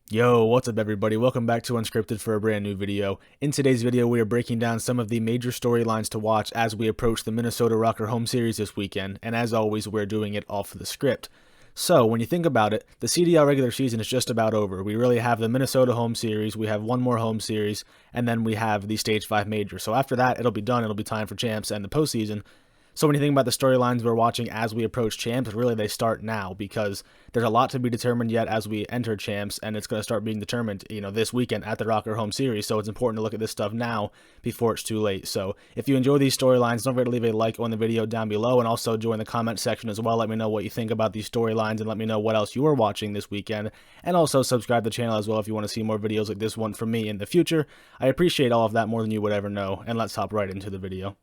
Yo, what's up everybody? Welcome back to Unscripted for a brand new video. In today's video, we are breaking down some of the major storylines to watch as we approach the Minnesota Rocker home series this weekend, and as always, we're doing it off the script. So, when you think about it, the CDL regular season is just about over. We really have the Minnesota home series, we have one more home series, and then we have the Stage 5 major. So after that, it'll be done, it'll be time for champs and the postseason. So when you think about the storylines we're watching as we approach champs, really they start now because there's a lot to be determined yet as we enter champs, and it's going to start being determined, this weekend at the Rocker Home Series. So it's important to look at this stuff now before it's too late. So if you enjoy these storylines, don't forget to leave a like on the video down below, and also join the comment section as well. Let me know what you think about these storylines, and let me know what else you are watching this weekend. And also subscribe to the channel as well if you want to see more videos like this one from me in the future. I appreciate all of that more than you would ever know, and let's hop right into the video.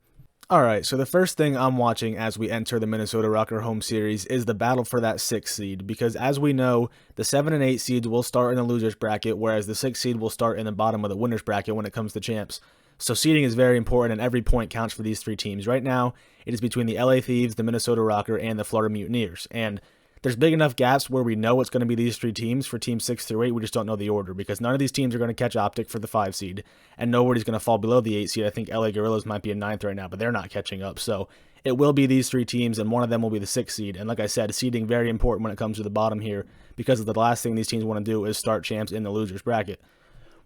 Alright, so the first thing I'm watching as we enter the Minnesota Rocker home series is the battle for that 6th seed, because as we know, the 7 and 8 seeds will start in the losers bracket, whereas the 6th seed will start in the bottom of the winners bracket when it comes to champs. So seeding is very important, and every point counts for these three teams. Right now, it is between the LA Thieves, the Minnesota Rocker, and the Florida Mutineers, and there's big enough gaps where we know it's going to be these three teams for teams 6 through 8. We just don't know the order because none of these teams are going to catch Optic for the 5 seed, and nobody's going to fall below the 8 seed. I think LA Gorillas might be in 9th right now, but they're not catching up. So it will be these three teams, and one of them will be the 6th seed. And like I said, seeding very important when it comes to the bottom here, because the last thing these teams want to do is start champs in the losers bracket.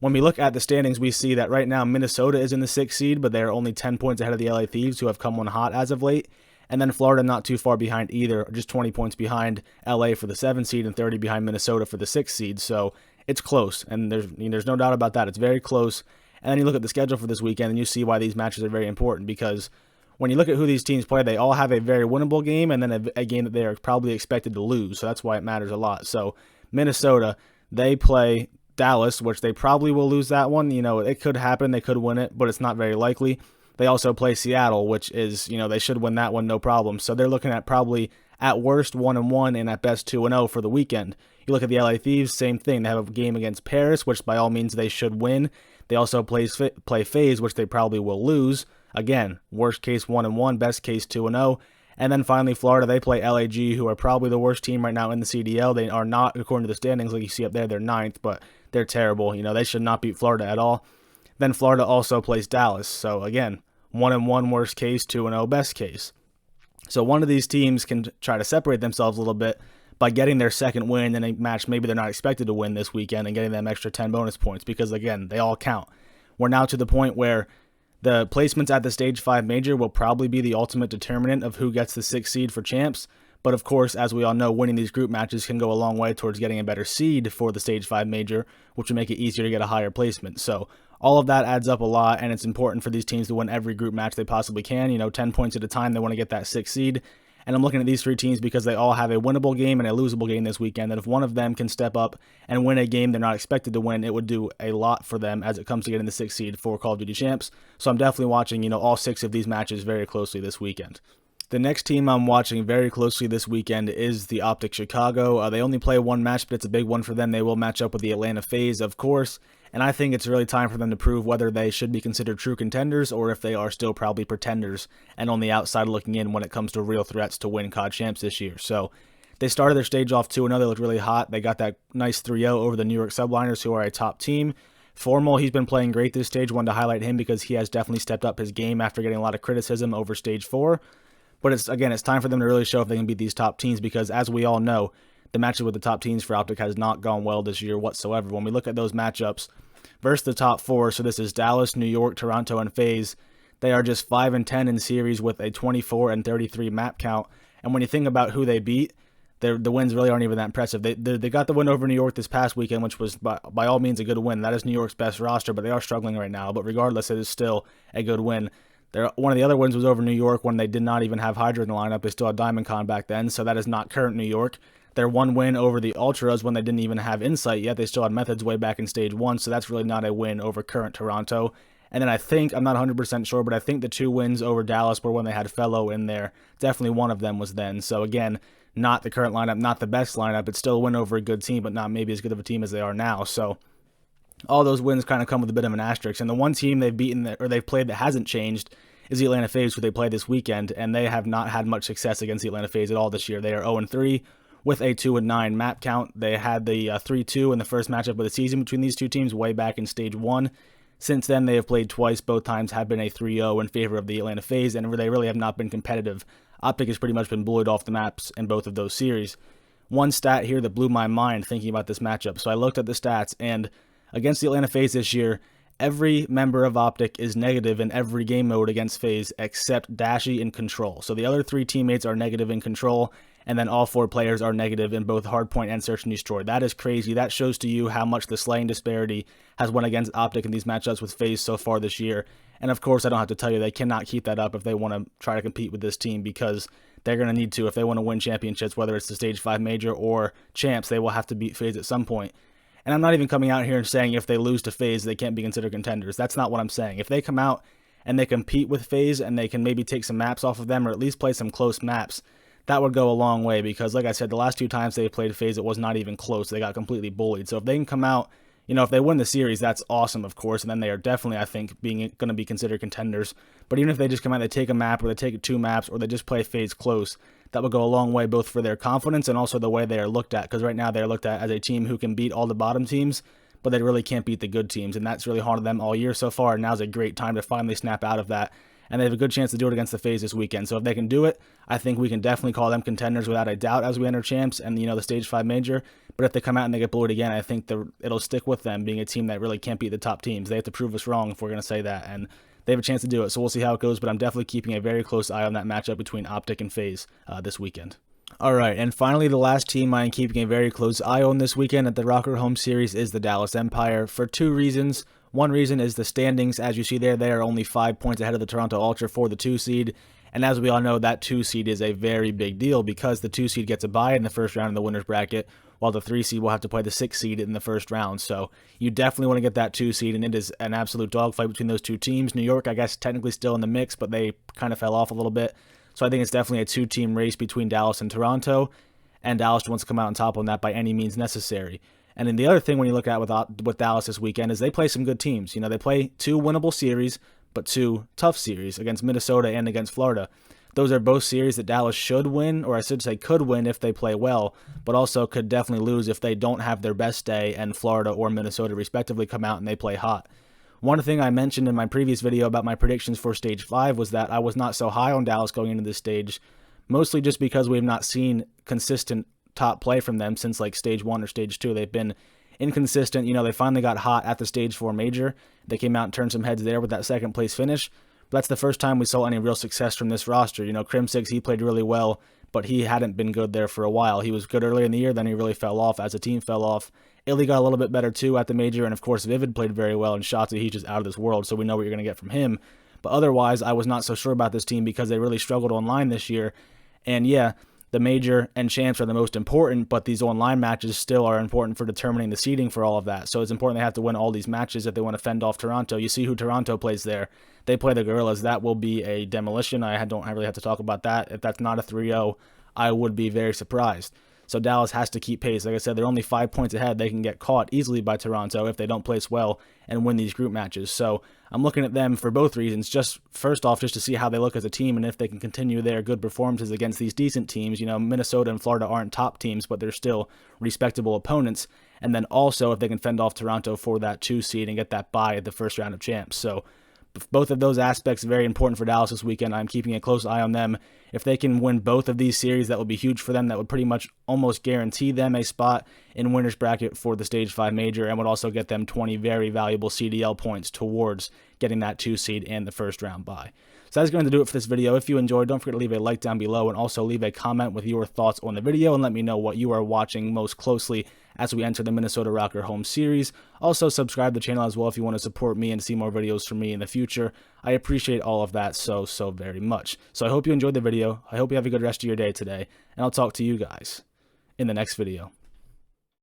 When we look at the standings, we see that right now Minnesota is in the 6th seed, but they're only 10 points ahead of the LA Thieves, who have come on hot as of late. And then Florida not too far behind either, just 20 points behind LA for the 7th seed and 30 behind Minnesota for the 6th seed. So it's close, and there's no doubt about that. It's very close. And then you look at the schedule for this weekend, and you see why these matches are very important, because when you look at who these teams play, they all have a very winnable game and then a game that they are probably expected to lose. So that's why it matters a lot. So Minnesota, they play Dallas, which they probably will lose that one. It could happen. They could win it, but it's not very likely. They also play Seattle, which is, they should win that one, no problem. So they're looking at probably, at worst, 1-1 and at best 2-0 for the weekend. You look at the LA Thieves, same thing. They have a game against Paris, which by all means they should win. They also play FaZe, which they probably will lose. Again, worst case 1-1, best case 2-0. And then finally, Florida, they play LAG, who are probably the worst team right now in the CDL. They are not, according to the standings, like you see up there, they're 9th, but they're terrible. They should not beat Florida at all. Then Florida also plays Dallas. So again, 1-1 worst case, 2-0 best case. So one of these teams can try to separate themselves a little bit by getting their second win in a match maybe they're not expected to win this weekend and getting them extra 10 bonus points, because again, they all count. We're now to the point where the placements at the Stage 5 major will probably be the ultimate determinant of who gets the 6th seed for champs. But of course, as we all know, winning these group matches can go a long way towards getting a better seed for the Stage 5 major, which will make it easier to get a higher placement. So all of that adds up a lot, and it's important for these teams to win every group match they possibly can. 10 points at a time, they want to get that 6th seed. And I'm looking at these three teams because they all have a winnable game and a losable game this weekend. And if one of them can step up and win a game they're not expected to win, it would do a lot for them as it comes to getting the 6th seed for Call of Duty Champs. So I'm definitely watching, all 6 of these matches very closely this weekend. The next team I'm watching very closely this weekend is the Optic Chicago. They only play one match, but it's a big one for them. They will match up with the Atlanta FaZe, of course, and I think it's really time for them to prove whether they should be considered true contenders or if they are still probably pretenders and on the outside looking in when it comes to real threats to win COD Champs this year. So they started their stage off 2-0. They looked really hot. They got that nice 3-0 over the New York Subliners, who are a top team. Formal, he's been playing great this stage. Wanted to highlight him because he has definitely stepped up his game after getting a lot of criticism over Stage 4. But it's time for them to really show if they can beat these top teams, because as we all know, the matches with the top teams for Optic has not gone well this year whatsoever. When we look at those matchups versus the top 4, so this is Dallas, New York, Toronto, and FaZe, they are just 5-10 in series with a 24 and 33 map count. And when you think about who they beat, the wins really aren't even that impressive. They got the win over New York this past weekend, which was by all means a good win. That is New York's best roster, but they are struggling right now. But regardless, it is still a good win. One of the other wins was over New York when they did not even have Hydra in the lineup. They still had Diamond Con back then, so that is not current New York. Their one win over the Ultras when they didn't even have Insight yet. They still had Methods way back in Stage 1, so that's really not a win over current Toronto. And then I think, I'm not 100% sure, but I think the 2 wins over Dallas were when they had Fellow in there. Definitely one of them was then. So again, not the current lineup, not the best lineup. It's still a win over a good team, but not maybe as good of a team as they are now. So all those wins kind of come with a bit of an asterisk. And the one team they've beaten or they've played that hasn't changed is the Atlanta FaZe, who they played this weekend, and they have not had much success against the Atlanta FaZe at all this year. They are 0-3, with a 2-9 map count. They had the 3-2 in the first matchup of the season between these two teams way back in Stage 1. Since then, they have played twice. Both times have been a 3-0 in favor of the Atlanta FaZe, and they really have not been competitive. Optic has pretty much been bullied off the maps in both of those series. One stat here that blew my mind thinking about this matchup. So I looked at the stats, and against the Atlanta FaZe this year, every member of Optic is negative in every game mode against FaZe except Dashy and Control. So the other 3 teammates are negative in Control, and then all 4 players are negative in both Hardpoint and Search and Destroy. That is crazy. That shows to you how much the slaying disparity has went against Optic in these matchups with FaZe so far this year. And of course, I don't have to tell you, they cannot keep that up if they want to try to compete with this team, because they're going to need to if they want to win championships, whether it's the Stage 5 Major or Champs. They will have to beat FaZe at some point. And I'm not even coming out here and saying if they lose to FaZe, they can't be considered contenders. That's not what I'm saying. If they come out and they compete with FaZe and they can maybe take some maps off of them, or at least play some close maps, that would go a long way, because like I said, the last 2 times they played FaZe, it was not even close. They got completely bullied. So if they can come out, if they win the series, that's awesome, of course, and then they are definitely, I think, going to be considered contenders. But even if they just come out, they take a map, or they take 2 maps, or they just play FaZe close, that would go a long way, both for their confidence and also the way they are looked at, because right now they're looked at as a team who can beat all the bottom teams, but they really can't beat the good teams, and that's really haunted them all year so far, and now's a great time to finally snap out of that, and they have a good chance to do it against the FaZe this weekend. So if they can do it, I think we can definitely call them contenders without a doubt as we enter Champs and, the Stage 5 Major. But if they come out and they get bullied again, I think it'll stick with them being a team that really can't beat the top teams. They have to prove us wrong if we're going to say that, and they have a chance to do it. So we'll see how it goes, but I'm definitely keeping a very close eye on that matchup between Optic and FaZe this weekend. Alright, and finally the last team I am keeping a very close eye on this weekend at the Rocker Home Series is the Dallas Empire, for 2 reasons. One reason is the standings. As you see there, they are only 5 points ahead of the Toronto Ultra for the 2 seed. And as we all know, that 2 seed is a very big deal, because the 2 seed gets a bye in the first round of the winner's bracket, while the 3 seed will have to play the 6 seed in the first round. So you definitely want to get that 2 seed, and it is an absolute dogfight between those 2 teams. New York, I guess, technically still in the mix, but they kind of fell off a little bit. So I think it's definitely a 2-team race between Dallas and Toronto, and Dallas wants to come out on top on that by any means necessary. And then the other thing when you look at with Dallas this weekend is they play some good teams. They play 2 winnable series, but 2 tough series against Minnesota and against Florida. Those are both series that Dallas should win, or I should say could win if they play well, but also could definitely lose if they don't have their best day and Florida or Minnesota respectively come out and they play hot. One thing I mentioned in my previous video about my predictions for Stage 5 was that I was not so high on Dallas going into this stage, mostly just because we have not seen consistent top play from them since like Stage 1 or Stage 2. They've been inconsistent. They finally got hot at the Stage 4 Major. They came out and turned some heads there with that 2nd place finish. But that's the first time we saw any real success from this roster. Crim6, he played really well, but he hadn't been good there for a while. He was good early in the year, then he really fell off as a team fell off. Illy got a little bit better too at the Major, and of course Vivid played very well, and Shotzi, he's just out of this world, so we know what you're going to get from him. But otherwise, I was not so sure about this team because they really struggled online this year. And yeah, the Major and Champs are the most important, but these online matches still are important for determining the seeding for all of that. So it's important they have to win all these matches if they want to fend off Toronto. You see who Toronto plays there. They play the Gorillas. That will be a demolition. I don't really have to talk about that. If that's not a 3-0, I would be very surprised. So Dallas has to keep pace. Like I said, they're only 5 points ahead. They can get caught easily by Toronto if they don't place well and win these group matches. So I'm looking at them for both reasons. Just first off, just to see how they look as a team and if they can continue their good performances against these decent teams. Minnesota and Florida aren't top teams, but they're still respectable opponents. And then also if they can fend off Toronto for that 2 seed and get that bye at the first round of champs. So both of those aspects are very important for Dallas this weekend. I'm keeping a close eye on them. If they can win both of these series, that would be huge for them. That would pretty much almost guarantee them a spot in winner's bracket for the Stage 5 Major, and would also get them 20 very valuable CDL points towards getting that 2 seed and the first round bye. So that's going to do it for this video. If you enjoyed, don't forget to leave a like down below, and also leave a comment with your thoughts on the video, and let me know what you are watching most closely as we enter the Minnesota Rocker Home Series. Also, subscribe to the channel as well if you want to support me and see more videos from me in the future. I appreciate all of that so very much. So I hope you enjoyed the video. I hope you have a good rest of your day today, and I'll talk to you guys in the next video.